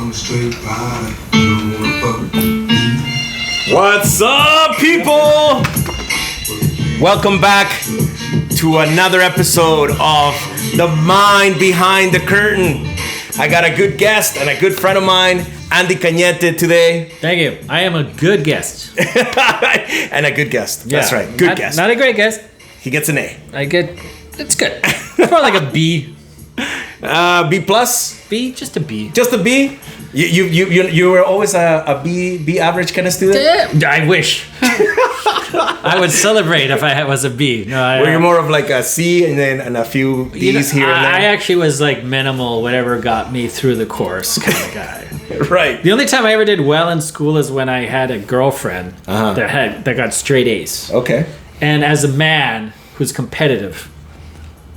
What's up, people? Welcome back to another episode of The Mind Behind the Curtain. I got a good guest and a good friend of mine, Andy Cañete, today. Thank you. I am a good guest. And a good guest. Yeah. That's right. Good guest. Not a great guest. He gets an A. It's good. It's more like a B. B plus? B, just a B. Just a B? You were always a B average kind of student? I wish. I would celebrate if I was a B. No, were you more of like a C and a few D's here and there? I actually was like minimal, whatever got me through the course kind of guy. Right. The only time I ever did well in school is when I had a girlfriend that got straight A's. Okay. And as a man who's competitive,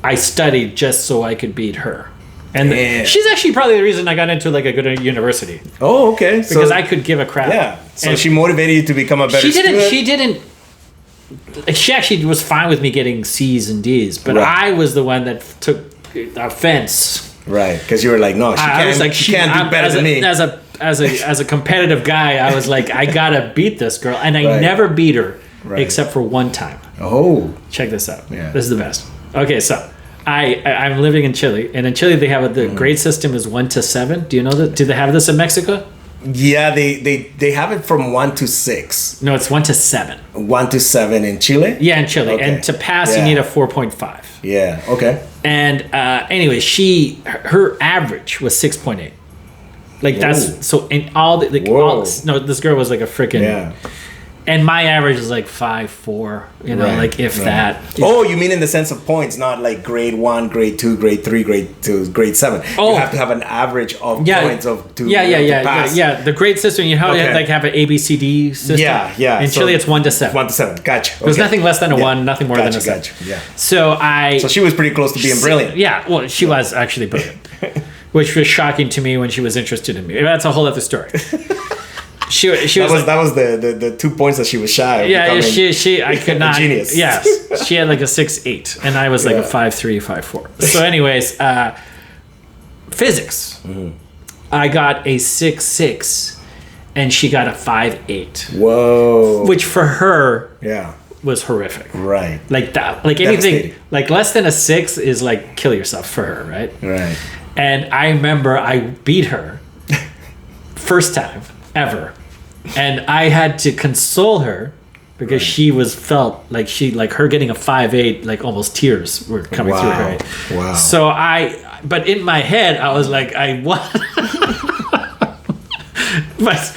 I studied just so I could beat her. And she's actually probably the reason I got into like a good university. Oh, okay. Because I could give a crap. Yeah. So she motivated you to become a better student? She didn't. She actually was fine with me getting C's and D's, but I was the one that took offense. Right. Because you were like, no, she can't do better than me. As a competitive guy, I was like, I gotta beat this girl, and I never beat her except for one time. Oh. Check this out. Yeah. This is the best. Okay, so. I'm living in Chile, and in Chile they have the grade system is 1 to 7. Do you know that? Do they have this in Mexico? Yeah, they have it from 1 to 6. No, it's 1 to 7. 1 to 7 in Chile? Yeah, in Chile. Okay. And to pass, you need a 4.5. Yeah. Okay. And anyway, her average was 6.8. Like that's so in all the this girl was like a freaking. Yeah. And my average is like 5.4, like if that. Oh, you mean in the sense of points, not like grade 1, grade 2, grade 3, grade 2, grade 7. Oh. You have to have an average of points of to pass. Yeah. The grade system, you have an ABCD system. Yeah. In Chile, it's 1 to 7. 1 to 7. Gotcha. Okay. There's nothing less than a 1, nothing more than a 7. Gotcha. Yeah. So she was pretty close to being brilliant. Yeah. Well, she was actually brilliant, which was shocking to me when she was interested in me. That's a whole other story. That was the 2 points that she was shy of. Yeah, she I could not. A genius. Yes, she had like a 6.8, and I was like a 5.3, 5.4. So, anyways, physics. Mm-hmm. I got a 6.6, and she got a 5.8. Whoa! Which for her, was horrific. Right. Like that. Like anything. Like less than a 6 is like kill yourself for her. Right. Right. And I remember I beat her first time ever. And I had to console her because she felt like her getting a 5.8, like almost tears were coming through her. Right? Wow. So but in my head, I was like, I won. But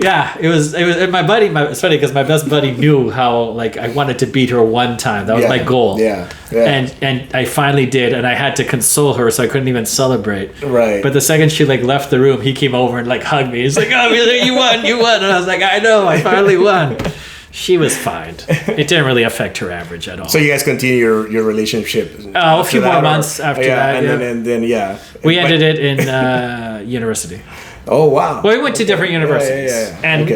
yeah, it was my buddy. It's funny because my best buddy knew how like I wanted to beat her one time. That was my goal. Yeah. And I finally did, and I had to console her, so I couldn't even celebrate. Right. But the second she like left the room, he came over and like hugged me. He's like, "Oh, you won!" And I was like, "I know, I finally won." She was fine. It didn't really affect her average at all. So you guys continue your relationship? A few more months after that. And then we ended it in university. Oh wow! Well, we went to different universities, and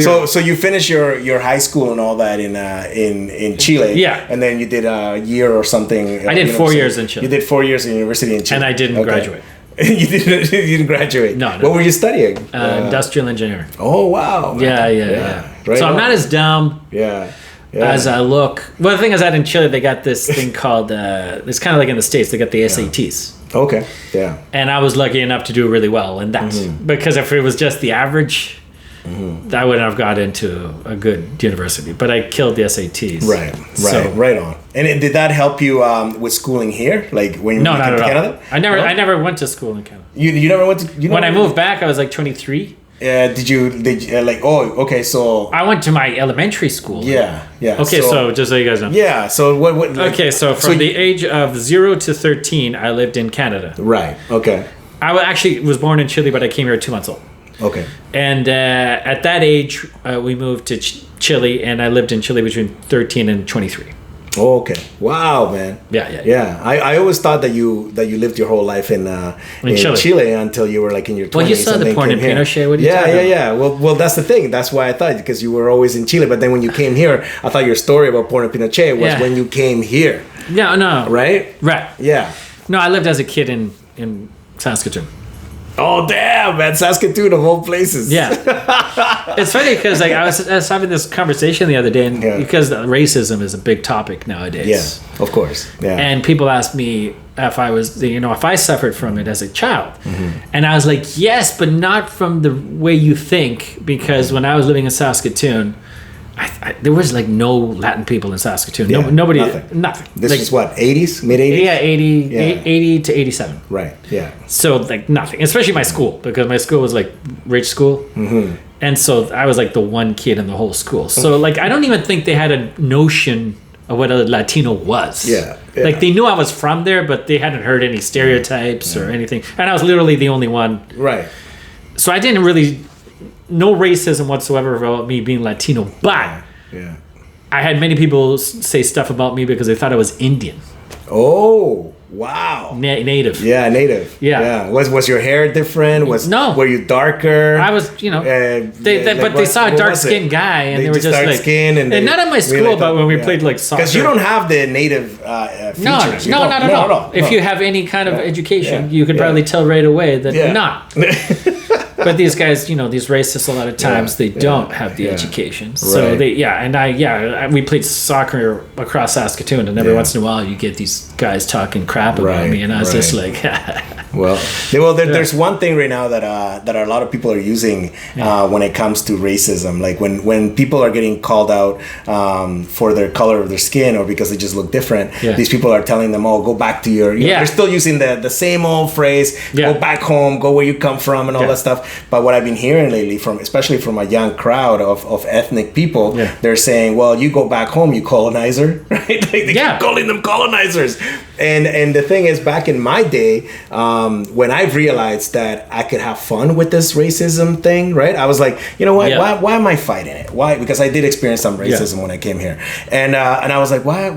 So you finished your high school and all that in Chile, and then you did a year or something. I did 4 years in Chile. You did 4 years in university in Chile, and I didn't graduate. You didn't graduate. No. What were you studying? Industrial engineering. Oh wow! Yeah. Right so I'm not as dumb. As I look. Well, the thing is that in Chile they got this thing called it's kind of like in the States they got the SATs. Okay. Yeah. And I was lucky enough to do really well in that because if it was just the average, I wouldn't have got into a good university. But I killed the SATs. Right. Right on. And did that help you with schooling here? Like when you moved to Canada? I never went to school in Canada. You never went to. When I moved back, I was like 23. Did you okay, so I went to my elementary school. Yeah. Okay, so just so you guys know. Yeah, so what okay, so from the age of 0 to 13, I lived in Canada. Right, okay. I actually was born in Chile, but I came here at 2 months old. Okay. And at that age, we moved to Chile, and I lived in Chile between 13 and 23. Oh, okay. Wow, man. Yeah. I always thought that you lived your whole life in Chile until you were like in your 20s. Well, you saw the porn in Pinochet. What are you talking about? Yeah. Well, that's the thing. That's why I thought, because you were always in Chile. But then when you came here, I thought your story about porn in Pinochet was when you came here. No. Right? Right. Yeah. No, I lived as a kid in Saskatoon. Oh damn, man! Saskatoon of all places. Yeah, it's funny because like I was having this conversation the other day, and because racism is a big topic nowadays. Yeah, of course. Yeah. And people asked me if I was, if I suffered from it as a child, and I was like, yes, but not from the way you think. Because when I was living in Saskatoon, there was like no Latin people in Saskatoon. Yeah, Nobody. Nothing. This was what, 80s, mid 80s? Yeah, 80 to 87. Right. Yeah. So like nothing, especially my school, because my school was like rich school, and so I was like the one kid in the whole school. So like I don't even think they had a notion of what a Latino was. Yeah. Like they knew I was from there, but they hadn't heard any stereotypes or anything, and I was literally the only one. Right. So I didn't really. No racism whatsoever about me being Latino, but I had many people say stuff about me because they thought I was Indian. Oh, wow. Native. Yeah, native. Yeah. Was your hair different? No. Were you darker? I was, they saw a dark-skinned guy, and they were just dark like, skin and not at my school, but when we played like soccer. Because you don't have the native features. No, not at all. If you have any kind of education, you could probably tell right away that not. But these guys, these racists, a lot of times they don't have the education. So we played soccer across Saskatoon, and every once in a while you get these guys talking crap about me, and I was just like, there's one thing right now that a lot of people are using when it comes to racism. Like when people are getting called out for their color of their skin or because they just look different, these people are telling them, "Oh, go back to your." They're still using the same old phrase, "Go back home, go where you come from," and all that stuff. But what I've been hearing lately, especially from a young crowd of ethnic people, they're saying, "Well, you go back home, you colonizer," right? Like they keep calling them colonizers. And the thing is, back in my day, when I've realized that I could have fun with this racism thing, right? I was like, you know what? Why am I fighting it? Why? Because I did experience some racism when I came here, and I was like, why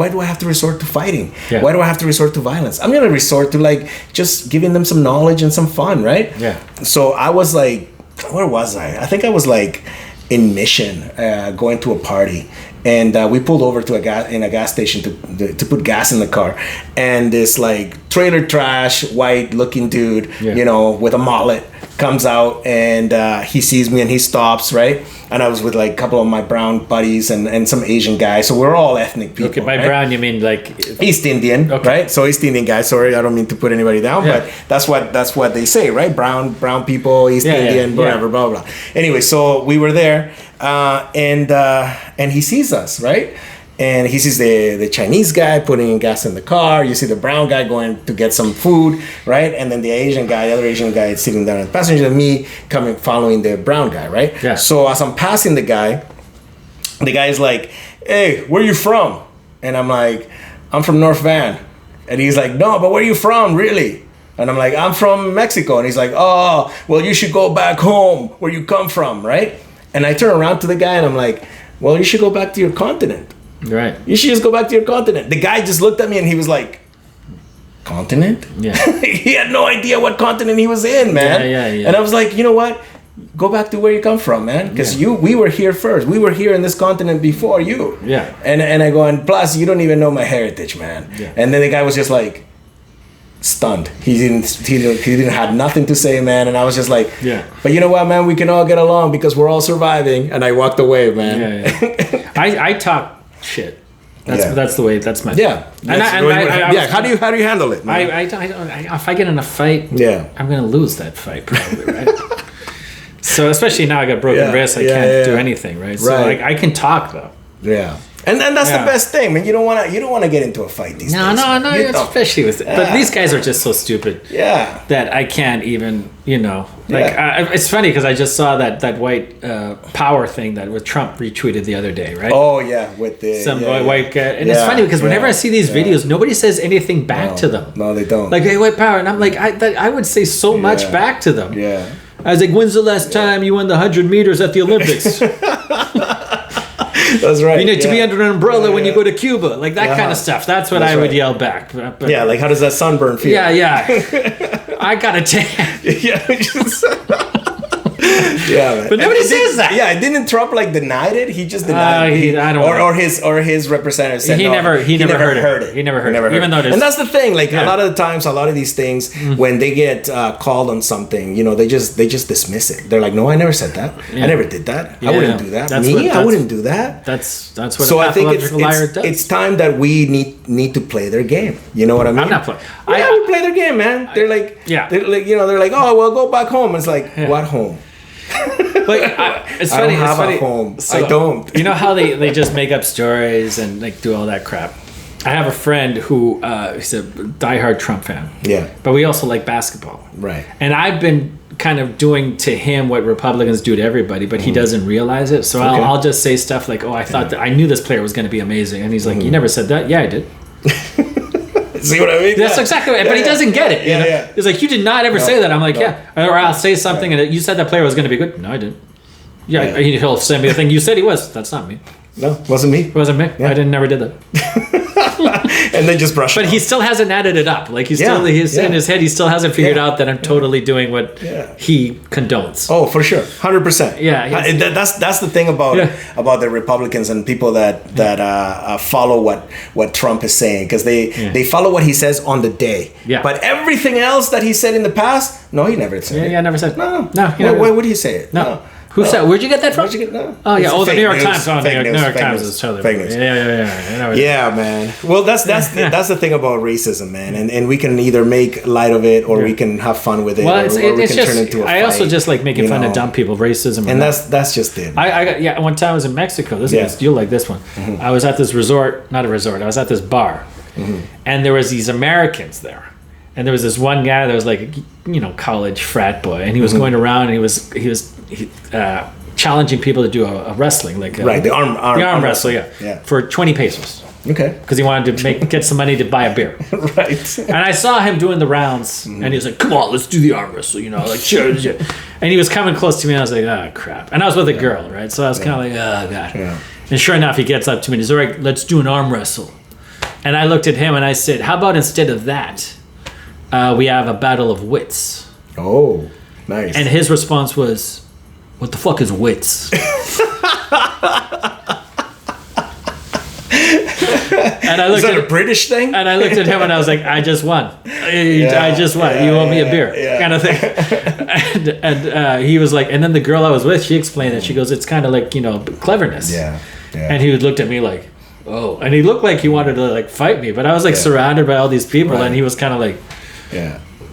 do I have to resort to fighting? Why do I have to resort to violence? I'm gonna resort to like just giving them some knowledge and some fun, right? Yeah. So I was like, where was I? I think I was like in Mission, going to a party. And we pulled over to a gas station to put gas in the car, and this like trailer trash white looking dude, with a mullet comes out, and he sees me and he stops, right? And I was with like a couple of my brown buddies and some Asian guys, so we're all ethnic people. Okay, by brown you mean like East Indian, right? So East Indian guys. Sorry, I don't mean to put anybody down, but that's what they say, right? Brown people, East Indian, whatever, blah blah. Anyway, so we were there. And he sees us, right? And he sees the Chinese guy putting in gas in the car. You see the brown guy going to get some food, right? And then the other Asian guy is sitting down in the passenger, and me following the brown guy, right? Yeah. So as I'm passing the guy is like, "Hey, where you from?" And I'm like, "I'm from North Van." And he's like, "No, but where are you from, really?" And I'm like, "I'm from Mexico." And he's like, "Oh, well, you should go back home where you come from, right?" And I turn around to the guy and I'm like, "Well, you should go back to your continent. Right. You should just go back to your continent." The guy just looked at me and he was like, "Continent?" Yeah. He had no idea what continent he was in, man. Yeah. And I was like, "You know what? Go back to where you come from, man. Because we were here first. We were here in this continent before you." Yeah. And I go, "And plus, you don't even know my heritage, man." Yeah. And then the guy was just like, stunned. He didn't have nothing to say, man. And I was just like, but you know what, man, we can all get along because we're all surviving. And I walked away, man. I talk shit. That's the way. That's my How do you handle it, man? If I get in a fight, I'm gonna lose that fight probably, right? So especially now I got broken wrist, I can't do anything, right? So like I can talk though. Yeah. And that's the best thing, man. You don't want to get into a fight these days. No, especially with it. But these guys are just so stupid. Yeah. That I can't even, it's funny because I just saw that white power thing that with Trump retweeted the other day, right? Oh yeah, with the white guy, and it's funny because whenever I see these videos, nobody says anything back to them. No, they don't. Like, "Hey, white power," and I'm like, I would say so much back to them. Yeah. I was like, "When's the last time you won the 100 meters at the Olympics?" That's right. You need to be under an umbrella when you go to Cuba, like that kind of stuff. That's what I would yell back. But, like how does that sunburn feel? Yeah. I got a tan. Yeah, man. But nobody says that. Yeah, didn't Trump like denied it? He just denied it. I don't know. Or his representative said He no, never heard it. He never heard it. Even though and that's the thing. Like a lot of the times, a lot of these things, when they get called on something, they just dismiss it. They're like, no, I never said that. I never did that. I wouldn't do that. I wouldn't do that. That's what so a I think pathological liar does. it's time that we need to play their game. You know what I mean? I'm not playing. I would play their game, man. They're like, they're like, oh, well, go back home. It's like, what home? It's I funny. don't have a home. So, I don't. You know how they just make up stories and like do all that crap. I have a friend who he's a diehard Trump fan. Yeah. But we also like basketball. Right. And I've been kind of doing to him what Republicans do to everybody, but he doesn't realize it. So I'll just say stuff like, "Oh, I thought that I knew this player was going to be amazing," and he's like, "You never said that." Yeah, I did. See what I mean? That's exactly it. But he doesn't get it. Yeah. He's like, "You did not ever say that." I'm like, "Yeah." Or I'll say something and you said that player was going to be good. No, I didn't. Yeah. He'll send me the thing. You said he was. That's not me. No, wasn't me. It wasn't me. Yeah. I never did that. And then just brush it But off. he still hasn't added it up. Like he's in his head, he still hasn't figured out that I'm totally doing what he condones. Oh, for sure, 100%. Yeah, that's the thing about the Republicans and people that follow what Trump is saying, because they follow what he says on the day. Yeah. But everything else that he said in the past, no, he never said it. Yeah, I never said. No. Why would he say it? No. Who said? Where'd you get that from? Where'd you get no? Oh yeah, It's the New York news, Times. Oh, fake New news, York fake Times news, is totally fake news. Yeah. Man. Well, that's the thing about racism, man, and we can either make light of it or we can have fun with it. Well, or we can just. turn it into a I fight, also just like making fun of dumb people, racism, and that's just it. One time I was in Mexico. You'll like this one. I was at this resort, not a resort. I was at this bar, and there was these Americans there. And there was this one guy that was like, college frat boy, and he was going around and he was challenging people to do a wrestling, like the arm wrestle, for 20 pesos. Okay. Because he wanted to get some money to buy a beer. Right. And I saw him doing the rounds, and he was like, "Come on, let's do the arm wrestle," like sure. And he was coming close to me, and I was like, "Oh crap!" And I was with a girl, right? So I was kind of like, "Oh god." Yeah. And sure enough, he gets up to me, and he's all right. Let's do an arm wrestle. And I looked at him, and I said, "How about instead of that, we have a battle of wits?" Oh, nice. And his response was, "What the fuck is wits?" And I looked is that a British thing? And I looked at him and I was like, "I just won. I just won. You owe me a beer," kind of thing. And he was like, and then the girl I was with, she explained it. She goes, "It's kind of like cleverness." Yeah. And he looked at me like, "Oh," and he looked like he wanted to like fight me, but I was like surrounded by all these people, and he was kind of like,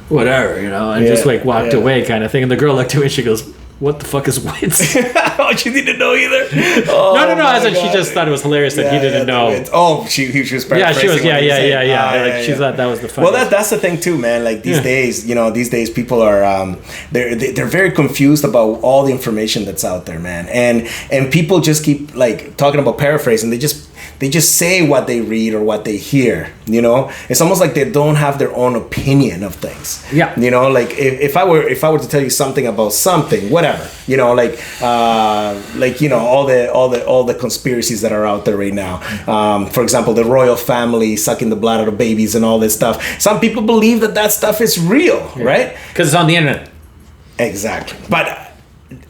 whatever, and just like walked away, kind of thing. And the girl looked at me and she goes, "What the fuck is wits?" Oh, she didn't know either. No. I said she just thought it was hilarious that he didn't know. Oh, she was paraphrasing. Yeah, she was. Yeah. She thought that was the fun. Well, that's the thing too, man. Like these days, people are they're very confused about all the information that's out there, man. And people just keep like talking about paraphrasing. They just say what they read or what they hear. It's almost like they don't have their own opinion of things. Yeah. Like if I were to tell you something about something, whatever, all the conspiracies that are out there right now. For example, the royal family sucking the blood out of babies and all this stuff. Some people believe that stuff is real, right? Because it's on the internet. Exactly. But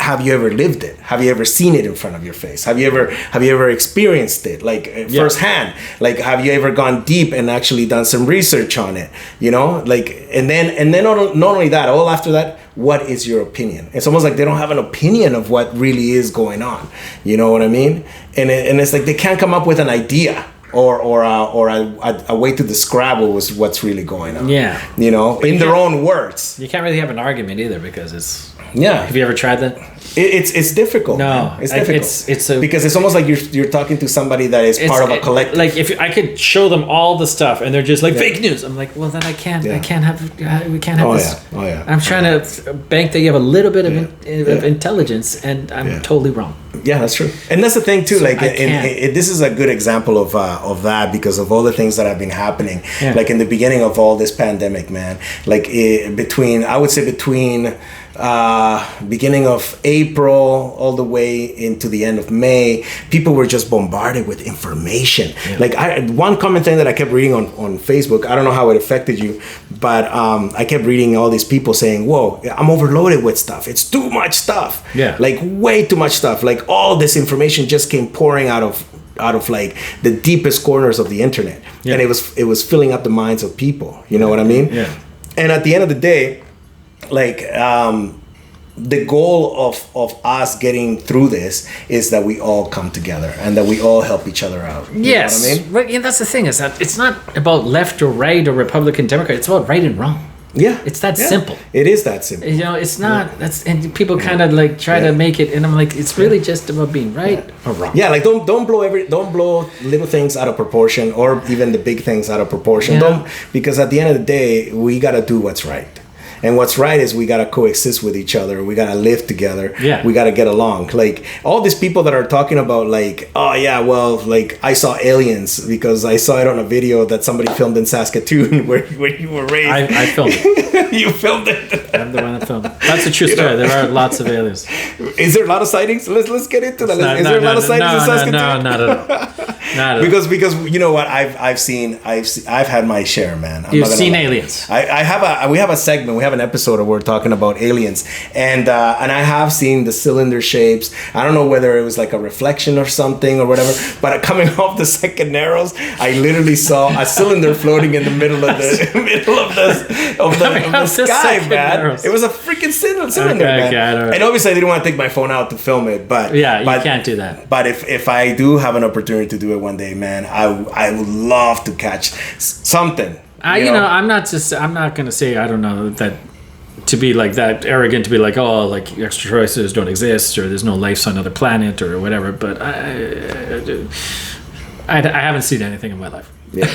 have you ever lived it? Have you ever seen it in front of your face? Have you ever experienced it firsthand? Like, have you ever gone deep and actually done some research on it? And then not only that, all after that, what is your opinion? It's almost like they don't have an opinion of what really is going on. You know what I mean? And it's like they can't come up with an idea or a way to describe what's really going on. Yeah. In their own words. You can't really have an argument either because it's. Yeah. Have you ever tried that? It's difficult. No, it's difficult. Because it's almost like you're talking to somebody that is part of a collective. Like if I could show them all the stuff and they're just like fake news, I'm like, well then we can't have this. Oh yeah. I'm trying to bank that you have a little bit of intelligence, and I'm totally wrong. Yeah, that's true. And that's the thing too. So this is a good example of that because of all the things that have been happening. Yeah. Like in the beginning of all this pandemic, man. Like between beginning of April all the way into the end of May, people were just bombarded with information. Yeah. Like one common thing that I kept reading on Facebook, I don't know how it affected you, but I kept reading all these people saying, whoa, I'm overloaded with stuff. It's too much stuff. Yeah. Like way too much stuff. Like all this information just came pouring out of like the deepest corners of the internet. Yeah. And it was filling up the minds of people. You know what I mean? Yeah. And at the end of the day, like the goal of us getting through this is that we all come together and that we all help each other out. You yes, know what I mean? But yeah, that's the thing, is that it's not about left or right or Republican, Democrat. It's about right and wrong. Yeah, it's that simple. It is that simple. You know, it's not. That's, and people kind of like try to make it, and I'm like, it's really just about being right or wrong. Yeah, like don't blow little things out of proportion, or even the big things out of proportion. Yeah. Because at the end of the day, we gotta do what's right. And what's right is we gotta coexist with each other. We gotta live together. Yeah. We gotta get along. Like all these people that are talking about like, oh yeah, well, like I saw aliens because I saw it on a video that somebody filmed in Saskatoon where you were raised. I filmed it. You filmed it. I'm the one that filmed it. That's a true story. There are lots of aliens. Is there a lot of sightings? Let's get into that. Is there a lot of sightings in Saskatoon? No, not at all. Not at because you know what, I've had my share, man. You've seen aliens. We have a segment. We have an episode where we're talking about aliens, and I have seen the cylinder shapes. I don't know whether it was like a reflection or something or whatever, but coming off the second Narrows, I literally saw a cylinder floating in the middle of the sky, man. Narrows. It was a freaking cylinder, man. Okay, and obviously I didn't want to take my phone out to film it, but you can't do that. But if I do have an opportunity to do it one day, man, I would love to catch something. You know, I'm not gonna say I don't know that. To be like that arrogant, to be like, oh, like extraterrestrials don't exist, or there's no life on another planet, or whatever. But I haven't seen anything in my life. Yeah.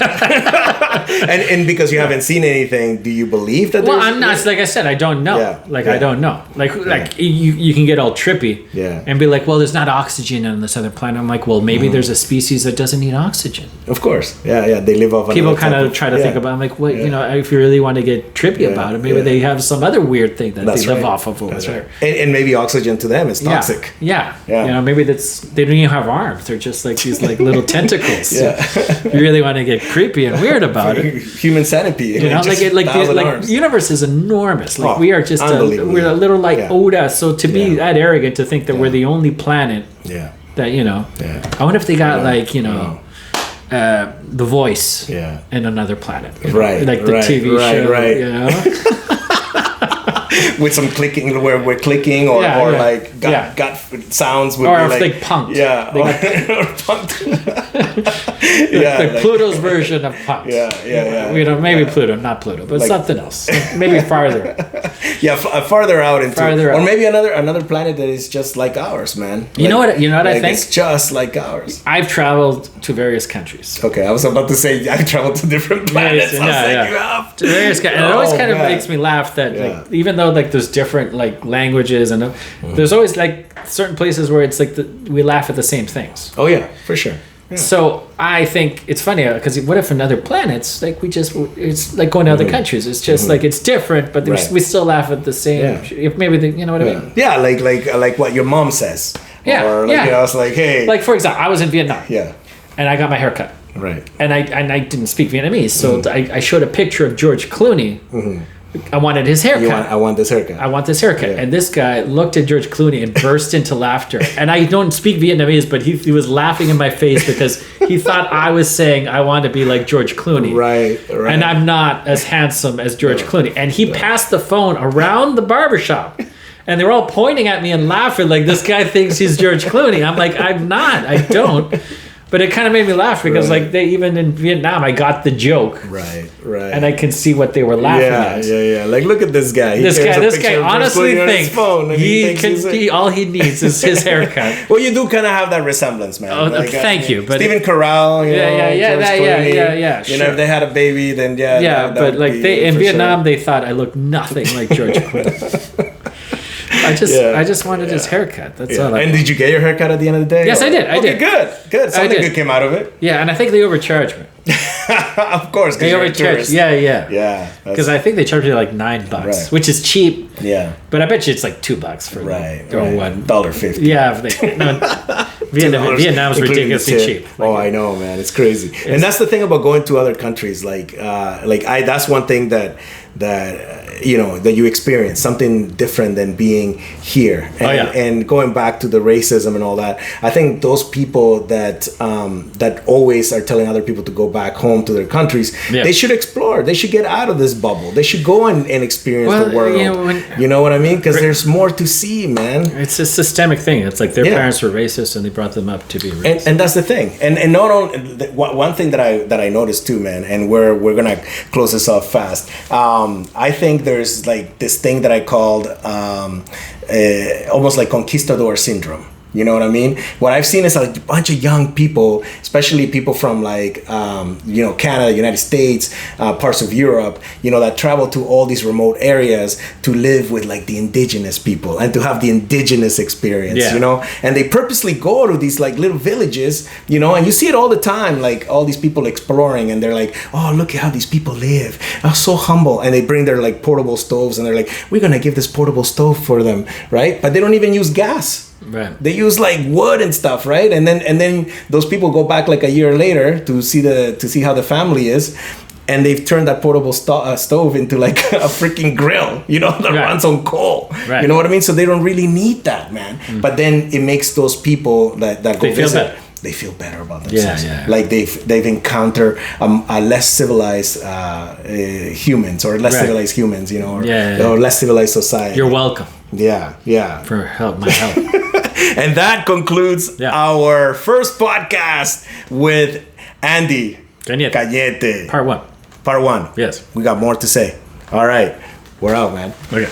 and because you haven't seen anything, do you believe that? Well, I'm not. Like I said, I don't know. I don't know. Like you can get all trippy. And be like, well, there's not oxygen on this other planet. I'm like, well, maybe there's a species that doesn't need oxygen. Of course. Yeah. They live off. People kind of try to think about. I'm like, well, you know, if you really want to get trippy about it, maybe they have some other weird thing that they live off of over there. Right. And maybe oxygen to them is toxic. Yeah. You know, maybe they don't even have arms. They're just like these like little tentacles. You really want to get creepy and weird about it. Human centipede. You know, the universe is enormous. Like we are just we're a little like Oda. So to be that arrogant to think that we're the only planet. That you know. I wonder if they got like you know. The Voice in another planet. Right. Like the TV show. Right. You know? With some clicking where we're clicking or like gut sounds would or be like punked. Or punked. Like Pluto's version of punked. You know, maybe Pluto, not Pluto, but like, something else. Maybe farther. Farther out into or maybe another planet that is just like ours, man. You know what I think? It's just like ours. I've traveled to various countries. Okay, I was about to say I've traveled to different planets. You have to various and it always kind of makes me laugh that like, even though like there's different like languages and there's always like certain places where it's like we laugh at the same things. Oh yeah, for sure. Yeah. So I think it's funny because what if in other planets like it's like going to other countries, it's just like it's different, but we still laugh at the same. If maybe you know what I mean? Yeah, like what your mom says. Or like, you know, it's like, hey, like for example, I was in Vietnam. And I got my hair cut. Right. And I didn't speak Vietnamese, so I showed a picture of George Clooney. I wanted his haircut. I want this haircut. I want this haircut. And this guy looked at George Clooney and burst into laughter. And I don't speak Vietnamese, but he was laughing in my face because he thought I was saying I want to be like George Clooney. Right. And I'm not as handsome as George Clooney. And he passed the phone around the barbershop. And they were all pointing at me and laughing like this guy thinks he's George Clooney. I'm like, I'm not. I don't. But it kind of made me laugh because, like, they even in Vietnam, I got the joke. Right. And I can see what they were laughing at. Yeah. Like, look at this guy. This guy honestly thinks all he needs is his haircut. Well, you do kind of have that resemblance, man. Oh, like, thank you. But Stephen Carell, you know, sure. You know, if they had a baby, then but like in Vietnam, they thought I looked nothing like George Clooney. I just wanted his haircut. That's all. And did you get your haircut at the end of the day? Yes, I did. I did. Good. Something good came out of it. Yeah, and I think they overcharged me. Of course, they overcharged. Yeah. Because I think they charged me like $9, which is cheap. Yeah. But I bet you it's like $2 for $1.50. Yeah. Vietnam's ridiculously cheap. I know, man. It's crazy. And that's the thing about going to other countries. That's one thing that you experience, something different than being here. And going back to the racism and all that, I think those people that always are telling other people to go back home to their countries, they should explore. They should get out of this bubble. They should go and experience the world. You know what I mean? Because there's more to see, man. It's a systemic thing. It's like their parents were racist and they brought them up to be racist. And that's the thing. And not only one thing that I noticed too, man. And we're gonna close this off fast. I think there's like this thing that I called almost like conquistador syndrome. You know what I mean? What I've seen is a bunch of young people, especially people from like, Canada, United States, parts of Europe, that travel to all these remote areas to live with like the indigenous people and to have the indigenous experience, and they purposely go to these like little villages, and you see it all the time, like all these people exploring and they're like, oh, look at how these people live. Oh, so humble. And they bring their like portable stoves and they're like, we're going to give this portable stove for them. Right. But they don't even use gas. Right. They use like wood and stuff, right? And then those people go back like a year later to see how the family is, and they've turned that portable stove into like a freaking grill, that runs on coal. Right. You know what I mean? So they don't really need that, man. But then it makes those people that go visit. They feel better about themselves. Like they've encountered a less civilized humans or less civilized humans, or less civilized society. You're welcome. Yeah. For my help. And that concludes our first podcast with Andy Cañete. Part one. Yes. We got more to say. All right. We're out, man. Okay.